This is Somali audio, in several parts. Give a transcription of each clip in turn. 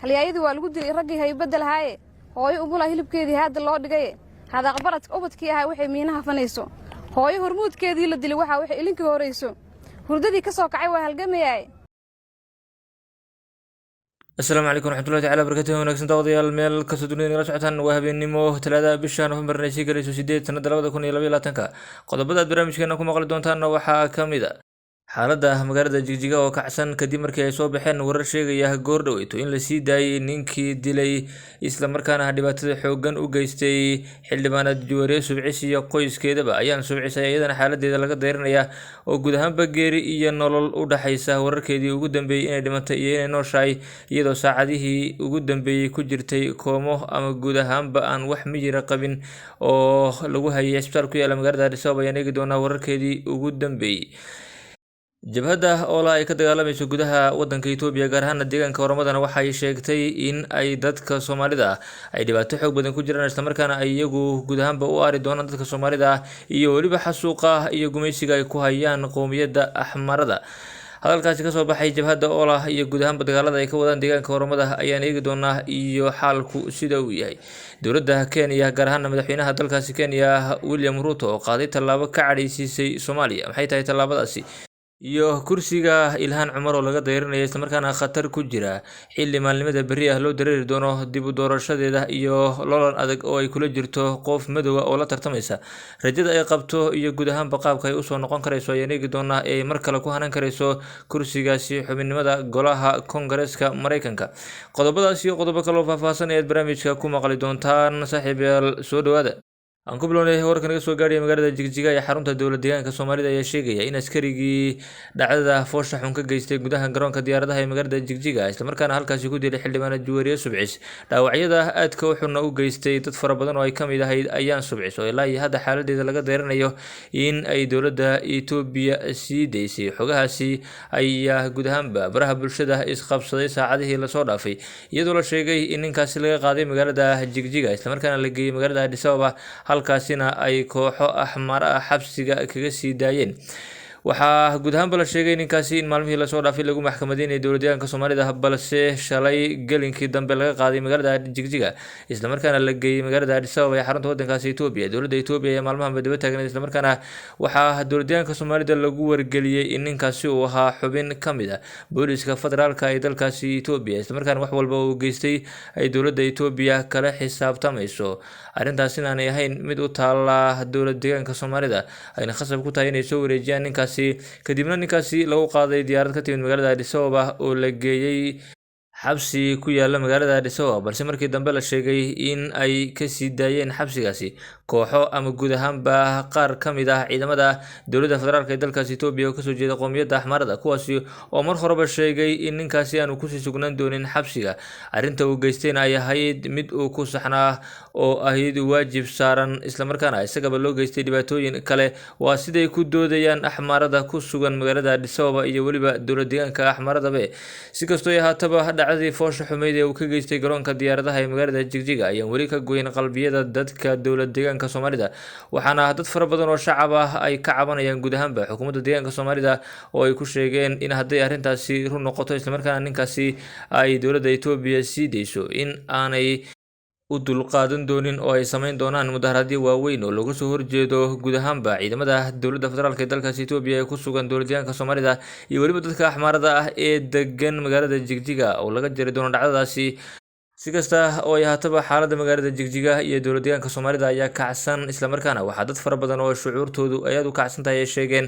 halyaayadii waa lagu dilay raggii haybadda lahaaye hooyo umula hilibkeedii hadda loo dhigay hadaaqbaradka ubadkii ahaa waxay miinaha fanayso hooyo hormuudkeedii la dilay waxaa waxay ilinkii horeyso hurdadii ka soo kacay waa halgamayay. السلام عليكم ورحمة الله تعالى وبركاته. ونكسن تغضي الميل كسدوني رشعتان وهبين نمو تلادا بشهر نوفمبر نيسي قريسو سيديد سنة دلودا كون يلبي لاتنكا قد بدأت برامج كنا كما قلت دونتان وحا كاميدا xaaladda magaalada Jigjiga oo kacsan kadib markii ay soo baxeen warar sheegaya goordhaweyto in la sii daayay ninkii dilay isla markaana dhibaatada xooggan u geystay xildhibaanad Juwaare Subcis iyo qoyskeedaba ayaan Subcis iyadana xaaladeeda laga deerinaya oo guud ahaanba geeri iyo nolol u dhaxaysa wararkeedii ugu dambeeyay inay dhimatay iyo inay nooshahay iyadoo saacadihii ugu dambeeyay ku jirtay koomo ama guud ahaanba aan wax miyir qabin oo lagu hayay isbitaal ku yaala magaalada Addis Ababa ayaan eegi doonaa wararkeedii ugu dambeeyay. jabhadda oola ay ka dagaalamayso gudaha wadanka Itoobiya gaar ahaan deegaanka Oromadana waxay sheegtay in ay dadka Soomaalida ay dhibaato xoog badan ku jiraan isla markaana ay iyagu guud ahaanba u aari doonaan dadka Soomaalida iyo waliba xasuuqa iyo gumaysiga ay ku hayaan qowmiyadda Axmarada. hadalkaasi ka soo baxay jabhadda oola iyo guud ahaanba dagaalada ay ka wadaan deegaanka Oromada ayaan eegi doonaa iyo xaalku sida uu yahay. dowladda Kenya gaar ahaan madaxweynaha dalkaasi Kenya William Ruto oo qaaday tallaabo ka cadhaysiisay Soomaaliya maxay tahay tallaabadaasi iyo kursiga Ilhaan Cumar oo laga dayrinaya isla markaana khatar ku jira xilli maalmada berri ah loo dareeri doono dib u doorashadeeda iyo lolan adag oo ay kula jirto qof madow oo la tartamaysa rajada ay qabto iyo guud ahaanba qaabka ay u soo noqon karayso ayaan eegi doonaa ee mar kale ku hanan karayso kursigaasi xubinimada golaha Koongareeska Mareykanka. qodobadaas iyo qodobo kale oo faahfaahsan ee barnaamijka ku maqli doontaan saaxiibayaal soo dhawaada. aan ku bilownay warkan naga soo gaadhay magaalada Jigjiga ee xarunta dowladda deegaanka Soomaalida ayaa sheegaya in askarigii dhacdada foosha xun ka geystay gudaha garoonka diyaaradaha ee magaalada Jigjiga isla markaana halkaasi ku dilay xildhibaanad Juwaare Subcis dhaawacyada aadka u xun u geystay dad fara badan oo ay kamid ahayd ayaan Subcis oo ilaa iyo hadda xaaladeeda laga deeranayo in ay dowladda Itoobiya sii deysay xogahaasi ayaa guud ahaanba baraha bulshada isqabsaday saacadihii la soo dhaafay iyadoo la sheegay in ninkaasi laga qaaday magaalada Jigjiga isla markaana la geeyay magaalada Addis Ababa halkaasina ay kooxo Axmar ah xabsiga kaga sii daayeen. waxaa guud ahaanba la sheegay ninkaasi in maalmihii la soo dhaafay lagu maxkamadeynay dowladda deegaanka Soomaalida balse shalay gelinkii dambe laga qaaday magaalada Jigjiga isla markaana la geeyay magaalada Addis Ababa ee xarunta wadankaasi Itoobiya. dowladda Itoobiya ayaa maalmahan daba taagnay isla markaana waxaa dowladda deegaanka Soomaalida lagu wargeliyay in ninkaasi uu ahaa xubin kamid ah booliska federaalka ee dalkaasi Itoobiya isla markaana wax walba uu geystay ay dowladda Itoobiya kala xisaabtamayso arrintaasina aanay ahayn mid u taala dowladda deegaanka Soomaalida ayna khasab ku tahay inay soo wareejiyaan ninkaasi kadibna ninkaasi lagu qaaday diyaarad ka timid magaalada Addis Ababa oo la geeyay xabsi ku yaala magaalada Addis Ababa balse markii dambe la sheegay in ay ka sii daayeen xabsigaasi kooxo ama guud ahaanba qaar kamid ah ciidamada dowladda federaalka ee dalkaasi Itoobiya oo ka soo jeeda qowmiyadda Axmarada kuwaasi oo mar horeba sheegay in ninkaasi aanu ku sii sugnaan doonin xabsiga arrinta uu geystayna ay ahayd mid uu ku saxnaa oo ahayd waajib saaran isla markaana isagaba loo geystay dhibaatooyin kale waa siday ku doodayaan Axmarada ku sugan magaalada Addis Ababa iyo waliba dowladda deegaanka Axmarada si kastoo ay haataba dhacdadii foosha xumeyd ee uu ka geystay garoonka diyaaradaha ee magaalada Jigjiga ayaan weli ka goyn qalbiyada dadka dowladda deegaanka Soomaalida waxaana dad fara badan oo shacab ah ay ka cabanayaan guud ahaanba xukuumadda deegaanka Soomaalida oo ay ku sheegeen in hadday arrintaasi run noqoto isla markaana ninkaasi ay dowladda Itoobiya sii deyso in aanay u dulqaadan doonin oo ay sameyn doonaan mudaharaadyo waaweyn oo lagu soo horjeedo guud ahaanba ciidamada dowladda federaalka ee dalkaasi Itoobiya ee ku sugan dowladda deegaanka Soomaalida iyo waliba dadka Axmarada ah ee degan magaalada Jigjiga oo laga jari doono dhacdadaasi. si kasta oo ay haataba xaaladda magaalada Jigjiga iyo dowladda deegaanka Soomaalida ayaa kacsan isla markaana waxaa dad fara badan oo shucuurtoodu aad u kacsan tahay ay sheegeen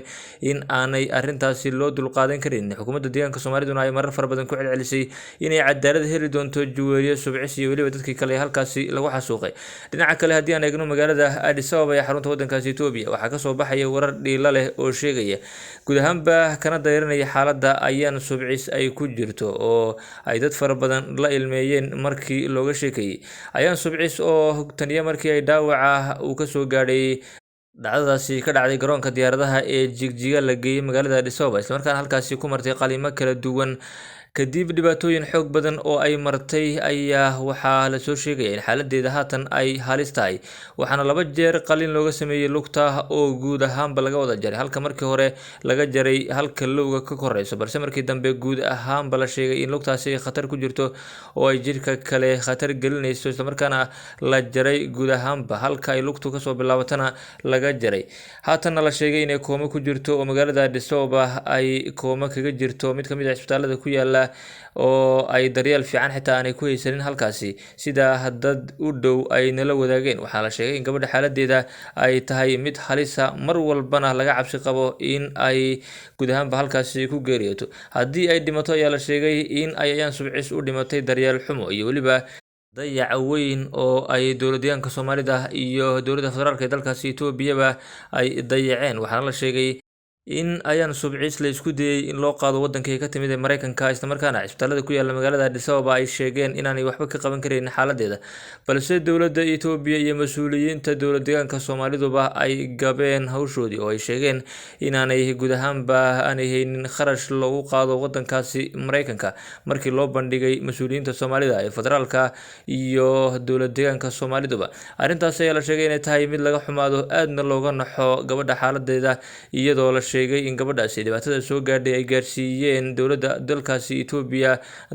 in aanay arrintaasi loo dulqaadan karin xukuumadda deegaanka Soomaaliduna ay marar fara badan ku celcelisay inay cadaalad heli doonto Juwaare Subcis iyo waliba dadkii kale halkaasi lagu xasuuqay. dhinaca kale haddii aan eegno magaalada Addis Ababa ee xarunta wadankaasi Itoobiya waxaa ka soo baxaya warar dhiila leh oo sheegaya guud ahaanba kana dayranaya xaaladda ayaan Subcis ay ku jirto oo ay dad fara badan la ilmeeyeen markii looga sheekayay ayaan Subcis oo taniya markii ay dhaawaca uu ka soo gaadhay dhacdadaasi ka dhacday garoonka diyaaradaha ee Jigjiga la geeyay magaalada Addis Ababa isla markaana halkaasi ku martay qalimo kala duwan kadib dhibaatooyin xoog badan oo ay martay ayaa waxaa la soo sheegaya in xaaladeeda haatan ay halis tahay, waxaana 2 jeer qalin looga sameeyey lugta oo guud ahaanba laga wada jaray, halka markii hore laga jaray halka lowga ka koreyso, balse markii dambe guud ahaanba la sheegay in lugtaasi khatar ku jirto oo ay jirka kale khatar gelinayso, isla markaana la jaray guud ahaanba halka ay lugtu kasoo bilaabatana laga jaray. Haatanna la sheegay inay kooma ku jirto oo magaalada Addis Ababa ay kooma kaga jirto mid ka mid ah isbitaalada ku yaala oo ay daryeel fiican xitaa aanay ku haysanin halkaasi, sida dad u dhow ay nala wadaageen. Waxaa la sheegay in gabadha xaaladeeda ay tahay mid halisa, mar walbana laga cabsi qabo in ay guud ahaanba halkaasi ku geeriyooto. Haddii ay dhimato ayaa la sheegay in ay ayaan subcis u dhimatay daryeel xumo iyo weliba dayaca weyn oo ay dowladyahanka Soomaalida iyo dowladda federaalka ee dalkaasi Itoobiya ay dayaceen. Waxaana la sheegay in ayaan subcis la isku dayay in loo qaado wadankii ka timid ee Mareykanka, isla markaana isbitaalada ku yaala magaalada Addis Ababa ay sheegeen inaanay waxba ka qaban karin xaaladeeda, balse dowladda Itoobiya iyo mas'uuliyiinta dowladyahanka Soomaaliduba ay gabeen hawshoodii oo ay sheegeen inaanay guud ahaanba aanay haynin kharash loogu qaado wadankaasi Mareykanka. Markii loo bandhigay mas'uuliyiinta Soomaalida ee federaalka iyo dowladyahanka Soomaaliduba, arrintaas ayaa la sheegay inay tahay mid laga xumaado, aadna looga naxo gabadha xaaladeeda, iyadoo la sheegay in gabadhaasi dhibaatada soo gaadhay ay gaarsiiyeen dowladda dalkaasi Itoobiya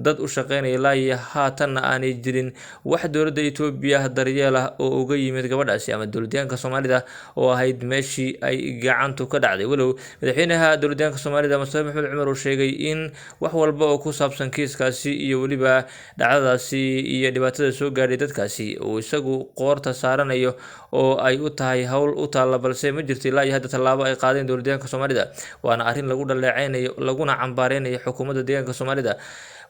dad u shaqeynaya ilaa iyo haatanna aanay jirin wax dowladda Itoobiya daryeel ah oo uga yimid gabadhaasi ama dowladyahanka Soomaalida oo ahayd meeshii ay gacantu ka dhacday. Walow madaxweynaha dowladyahanka Soomaalida Mustafa Maxamed Cumar uu sheegay in wax walba oo ku saabsan kiiskaasi iyo weliba dhacdadaasi iyo dhibaatada soo gaadhay dadkaasi uu isagu qoorta saaranayo oo ay u tahay hawl u taalla, balse ma jirto ilaa iyo hadda tallaabo ay qaadeen dowladyahanka Soomaalida. Waana arrin lagu dhaleeceynayo laguna cambaareynayo xukuumadda deegaanka Soomaalida.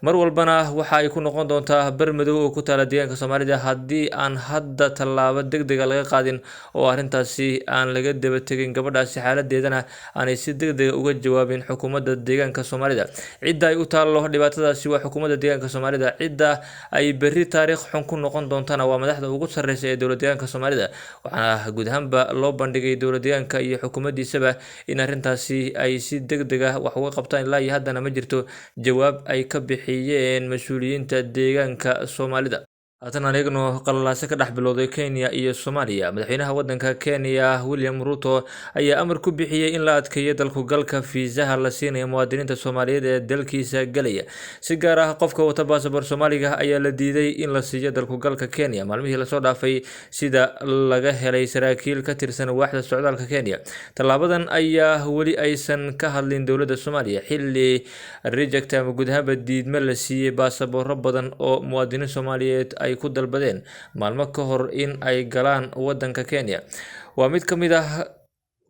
Mar walbana waxa ay ku noqon doontaa barmadow oo ku taala deegaanka Soomaalida haddii aan hadda tallaabo degdeg ah laga qaadin oo arrintaasi aan laga daba tegin gabadhaasi xaaladeedana aanay si degdeg ah uga jawaabin xukuumadda deegaanka Soomaalida. Cidda ay u taallo dhibaatadaasi waa xukuumadda deegaanka Soomaalida, cidda ay berri taariikh xun ku noqon doontana waa madaxda ugu sarreysa ee dowladyahanka Soomaalida. Waxaana guud ahaanba loo bandhigay dowladyahanka iyo xukuumaddiisaba in arrintaasi ay si degdeg ah wax uga qabtaan, ilaa iyo haddana ma jirto jawaab ay ka bixiyeen mas'uuliyiinta deegaanka Soomaalida. haatan aan eegno qalalaase ka dhex bilowday Kenya iyo Soomaaliya. Madaxweynaha wadanka Kenya William Ruto ayaa amar ku bixiyay in la adkeeyo dalku galka fiisaha la siinayo muwaadiniinta Soomaaliyeed ee dalkiisa galaya. Si gaar ah qofka wata baasaboor Soomaaliga ayaa la diiday in la siiyo dalku galka Kenya maalmihii la soo dhaafay, sida laga helay saraakiil ka tirsan waaxda socdaalka Kenya. Tallaabadan ayaa weli aysan ka hadlin dowladda Soomaaliya xilli reject ama guud ahaanba diidme la siiyay baasaboorro badan oo muwaadiniin Soomaaliyeed ay ku dalbadeen maalmo ka hor in ay galaan wadanka Kenya. Waa mid ka mid ah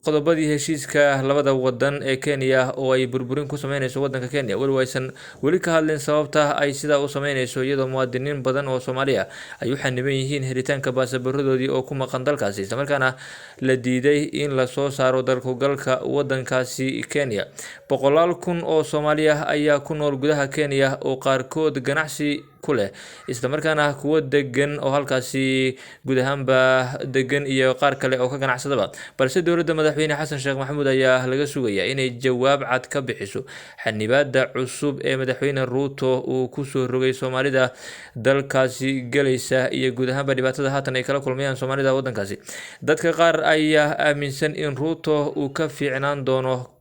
qodobadii heshiiska labada wadan ee Kenya oo ay burburin ku sameynayso wadanka Kenya. Waysan weli ka hadlin sababta ay sidaa u sameynayso, iyadoo muwaadiniin badan oo Soomaaliya ay u xaniban yihiin helitaanka baasaboorradoodii oo ku maqan dalkaasi, isla markaana la diiday in la soo saaro dalku galka wadankaasi Kenya. 100,000 kun oo Soomaaliya ayaa ku nool gudaha Kenya oo qaarkood ganacsi kuleh, isla markaana kuwa degan oo halkaasi guud ahaanba degan iyo qaar kale oo ka ganacsadaba. Balse dowladda madaxweyne Xasan Sheekh Maxamuud ayaa laga sugayaa inay jawaab cad ka bixiso xanibaadda cusub ee madaxweyne Ruto uu ku soo rogay Soomaalida dalkaasi galaysa iyo guud ahaanba dhibaatada haatan ay kala kulmayaan Soomaalida wadankaasi. Dadka qaar ayaa aaminsan in Ruto uu ka fiicnaan doono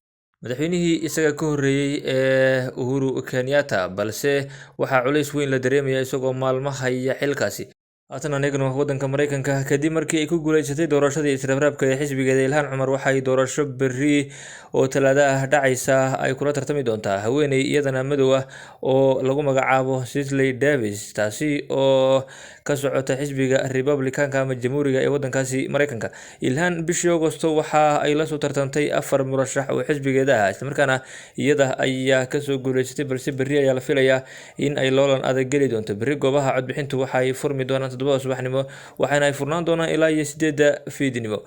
madaxweynihii isaga ka horreeyay ee Uhuru Kenyatta, balse waxaa culays weyn la dareemaya isagoo maalmo haya xilkaasi. haatan aan eegno wadanka Mareykanka. Kadib markii ay ku guuleysatay doorashadii israabraabka ee xisbigeeda, Ilhaan Cumar waxay doorasho berri oo Talaado ah dhacaysa ay kula tartami doontaa haweeney iyadana madow ah oo lagu magacaabo Cicely Davis, taasi oo ka socota xisbiga Republicanka ama Jamhuuriga ee wadankaasi Mareykanka. Ilhaan bishii Agoosto waxa ay la soo tartantay 4 murashax oo xisbigeeda ah, isla markaana iyada ayaa ka soo guuleysatay, balse berri ayaa la filayaa in ay loolan adag geli doonto. Berri goobaha codbixintu waxay furmi doonaan 7 subaxnimo, waxaana ay furnaan doonaan ilaa iyo 8 fiidnimo.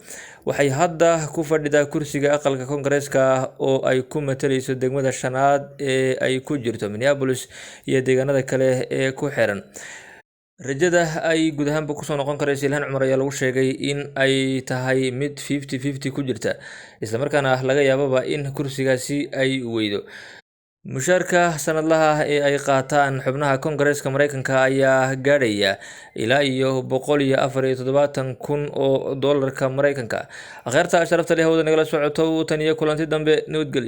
Waxay hadda ku fadhidaa kursiga aqalka Koongareeska oo ay ku matalayso degmada shanaad ee ay ku jirto Minneapolis iyo deegaanada kale ee ku xiran. Rajada ay guud ahaanba kusoo noqon karaysa Ilhaan Cumar ayaa lagu sheegay in ay tahay mid 50-50 ku jirta, isla markaana laga yaababa in kursigaasi ay weydo. mushaarka sanadlaha ah ee ay qaataan xubnaha koongareeska mareykanka ayaa gaadhaya ilaa iyo 174,000 oo doolarka mareykanka. Akhaarta sharafta leh hawada nagala socoto tan iyo kulanti dambe, nabadgelyo.